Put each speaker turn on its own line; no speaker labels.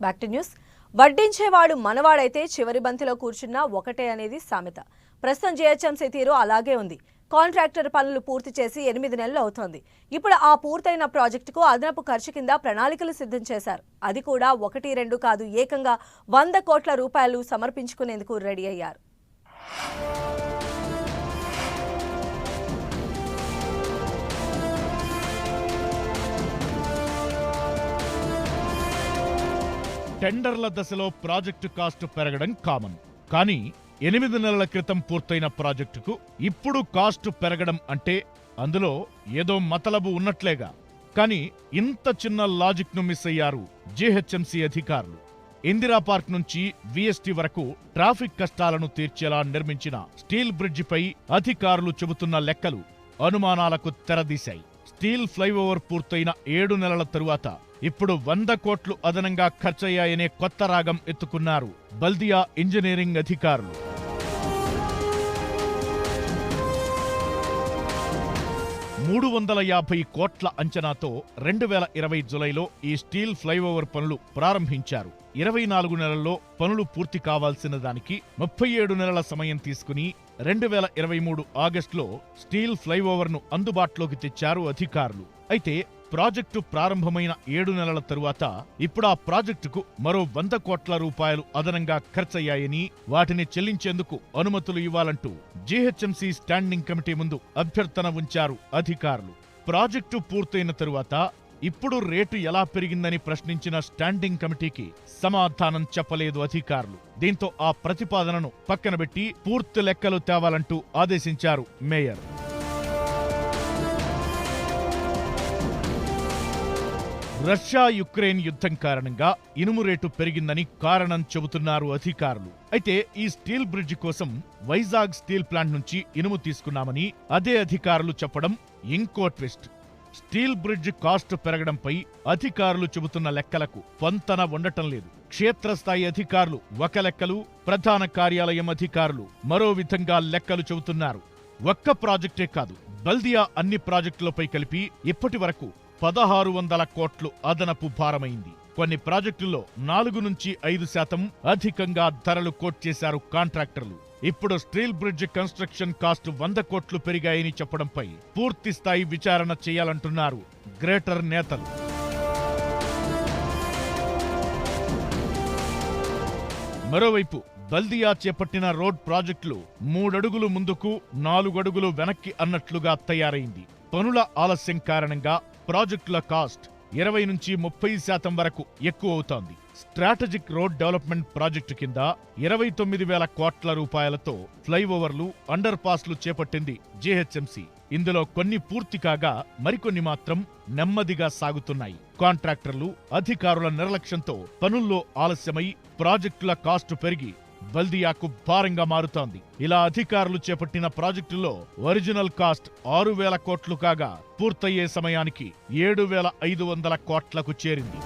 Back to news. వడ్డించేవాడు మనవాడైతే చివరి బంతిలో కూర్చున్నా ఒకటే అనేది సామెత. ప్రస్తుతం జీహెచ్ఎంసీ తీరు అలాగే ఉంది. కాంట్రాక్టర్ పనులు పూర్తి చేసి 8 నెలలు అవుతోంది. ఇప్పుడు ఆ పూర్తయిన ప్రాజెక్టుకు అదనపు ఖర్చు కింద ప్రణాళికలు సిద్ధం చేశారు. అది కూడా 1-2 కాదు, ఏకంగా 100 కోట్ల రూపాయలు సమర్పించుకునేందుకు రెడీ అయ్యారు.
టెండర్ల దశలో ప్రాజెక్టు కాస్ట్ పెరగడం కామన్. కానీ 8 నెలల క్రితం పూర్తయిన ప్రాజెక్టుకు ఇప్పుడు కాస్ట్ పెరగడం అంటే అందులో ఏదో మతలబు ఉన్నట్లేగా. కానీ ఇంత చిన్న లాజిక్ ను మిస్ అయ్యారు జీహెచ్ఎంసీ అధికారులు. ఇందిరా పార్క్ నుంచి విఎస్టీ వరకు ట్రాఫిక్ కష్టాలను తీర్చేలా నిర్మించిన స్టీల్ బ్రిడ్జిపై అధికారులు చెబుతున్న లెక్కలు అనుమానాలకు తెరదీశాయి. స్టీల్ ఫ్లైఓవర్ పూర్తయిన 7 నెలల తరువాత ఇప్పుడు 100 కోట్లు అదనంగా ఖర్చయ్యాయనే కొత్త రాగం ఎత్తుకున్నారు బల్దియా ఇంజనీరింగ్ అధికారులు. $350 కోట్ల అంచనాతో 2020 జులైలో ఈ స్టీల్ ఫ్లైఓవర్ పనులు ప్రారంభించారు. 24 నెలల్లో పనులు పూర్తి కావాల్సిన దానికి 37 నెలల సమయం తీసుకుని 2023 ఆగస్టులో స్టీల్ ఫ్లైఓవర్ను అందుబాటులోకి తెచ్చారు అధికారులు. అయితే ప్రాజెక్టు ప్రారంభమైన 7 నెలల తరువాత ఇప్పుడు ఆ ప్రాజెక్టుకు మరో 100 కోట్ల రూపాయలు అదనంగా ఖర్చయ్యాయని, వాటిని చెల్లించేందుకు అనుమతులు ఇవ్వాలంటూ జీహెచ్ఎంసీ స్టాండింగ్ కమిటీ ముందు అభ్యర్థన ఉంచారు అధికారులు. ప్రాజెక్టు పూర్తయిన తరువాత ఇప్పుడు రేటు ఎలా పెరిగిందని ప్రశ్నించిన స్టాండింగ్ కమిటీకి సమాధానం చెప్పలేదు అధికారులు. దీంతో ఆ ప్రతిపాదనను పక్కనబెట్టి పూర్తి లెక్కలు తేవాలంటూ ఆదేశించారు మేయర్. రష్యా యుక్రెయిన్ యుద్ధం కారణంగా ఇనుము రేటు పెరిగిందని కారణం చెబుతున్నారు అధికారులు. అయితే ఈ స్టీల్ బ్రిడ్జి కోసం వైజాగ్ స్టీల్ ప్లాంట్ నుంచి ఇనుము తీసుకున్నామని అదే అధికారులు చెప్పడం ఇంకో ట్విస్ట్. స్టీల్ బ్రిడ్జ్ కాస్ట్ పెరగడంపై అధికారులు చెబుతున్న లెక్కలకు పొంతన ఉండటం లేదు. క్షేత్రస్థాయి అధికారులు ఒక లెక్కలు, ప్రధాన కార్యాలయం అధికారులు మరో విధంగా లెక్కలు చెబుతున్నారు. ఒక్క ప్రాజెక్టే కాదు, బల్దియా అన్ని ప్రాజెక్టులపై కలిపి ఇప్పటి వరకు 1600 కోట్లు అదనపు భారమైంది. కొన్ని ప్రాజెక్టుల్లో 4-5% అధికంగా ధరలు కోట్ చేశారు కాంట్రాక్టర్లు. ఇప్పుడు స్టీల్ బ్రిడ్జ్ కన్స్ట్రక్షన్ కాస్ట్ 100 కోట్లు పెరిగాయని చెప్పడంపై పూర్తి స్థాయి విచారణ చేయాలంటున్నారు గ్రేటర్ నేతలు. మరోవైపు బల్దియా చేపట్టిన రోడ్ ప్రాజెక్టులు 3 అడుగులు ముందుకు 4 అడుగులు వెనక్కి అన్నట్లుగా తయారైంది. పనుల ఆలస్యం కారణంగా ప్రాజెక్టుల కాస్ట్ 20-30% వరకు ఎక్కువ అవుతోంది. స్ట్రాటజిక్ రోడ్ డెవలప్మెంట్ ప్రాజెక్టు కింద 29,000 కోట్ల రూపాయలతో ఫ్లైఓవర్లు, అండర్ పాస్లు చేపట్టింది జీహెచ్ఎంసీ. ఇందులో కొన్ని పూర్తి కాగా మరికొన్ని మాత్రం నెమ్మదిగా సాగుతున్నాయి. కాంట్రాక్టర్లు, అధికారుల నిర్లక్ష్యంతో పనుల్లో ఆలస్యమై ప్రాజెక్టుల కాస్టు పెరిగి బల్దియాకు భారంగా మారుతోంది. ఇలా అధికారులు చేపట్టిన ప్రాజెక్టుల్లో ఒరిజినల్ కాస్ట్ 6,000 కోట్లు కాగా పూర్తయ్యే సమయానికి 7,500 కోట్లకు చేరింది.